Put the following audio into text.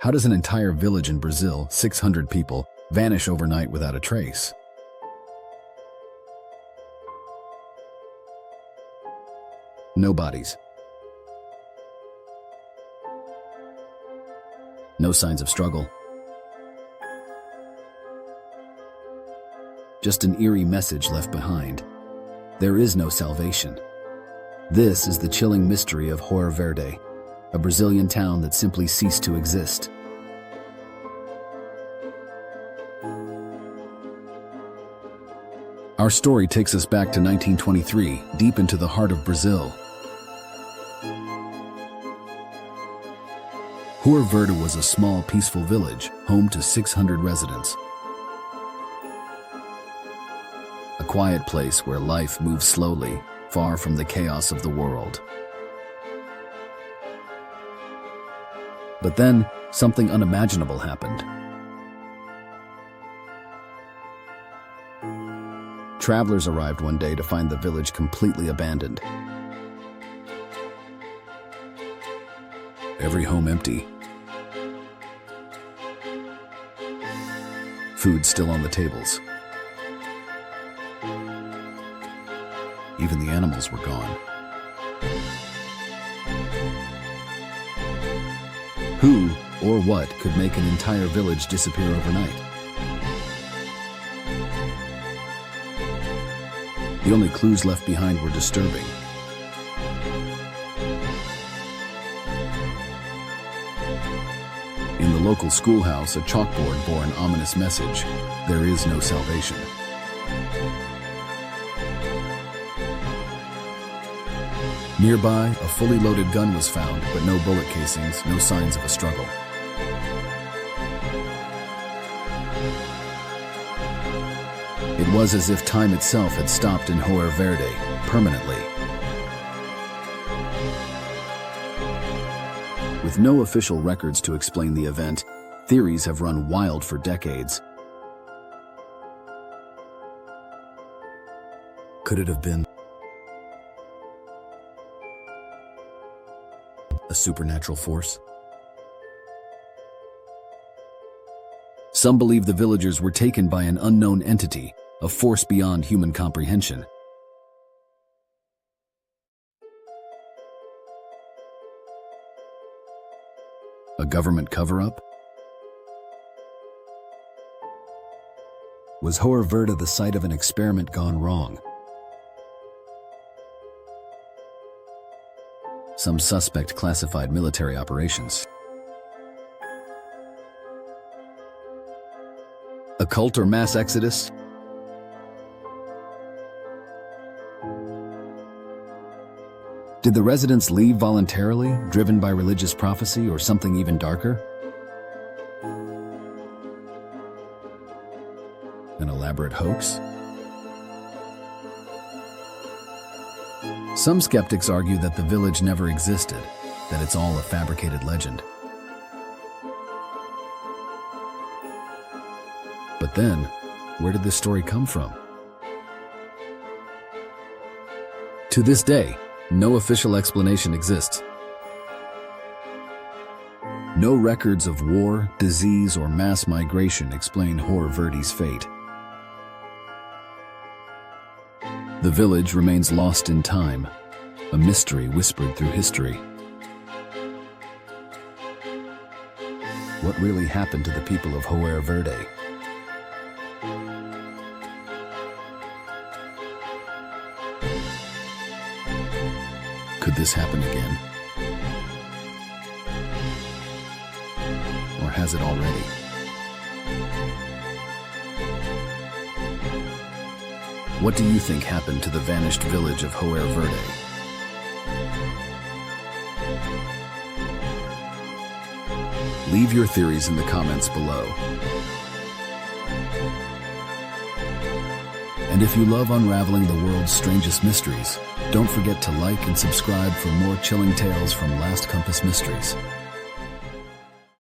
How does an entire village in Brazil, 600 people, vanish overnight without a trace? No bodies. No signs of struggle. Just an eerie message left behind. There is no salvation. This is the chilling mystery of Hoer Verde, a Brazilian town that simply ceased to exist. Our story takes us back to 1923, deep into the heart of Brazil. Hoer Verde was a small, peaceful village, home to 600 residents. A quiet place where life moves slowly, far from the chaos of the world. But then, something unimaginable happened. Travelers arrived one day to find the village completely abandoned. Every home empty. Food still on the tables. Even the animals were gone. Who or what could make an entire village disappear overnight? The only clues left behind were disturbing. In the local schoolhouse, a chalkboard bore an ominous message: there is no salvation. Nearby, a fully loaded gun was found, but no bullet casings, no signs of a struggle. It was as if time itself had stopped in Hoer Verde, permanently. With no official records to explain the event, theories have run wild for decades. Could it have been a supernatural force? Some believe the villagers were taken by an unknown entity, a force beyond human comprehension. A government cover-up? Was Hoer Verde the site of an experiment gone wrong? Some suspect classified military operations. A cult or mass exodus? Did the residents leave voluntarily, driven by religious prophecy or something even darker? An elaborate hoax? Some skeptics argue that the village never existed, that it's all a fabricated legend. But then, where did this story come from? To this day, no official explanation exists. No records of war, disease, or mass migration explain Hoer Verde's fate. The village remains lost in time, a mystery whispered through history. What really happened to the people of Hoer Verde? Could this happen again? Or has it already? What do you think happened to the vanished village of Hoer Verde? Leave your theories in the comments below. And if you love unraveling the world's strangest mysteries, don't forget to like and subscribe for more chilling tales from LastCompassMysteries.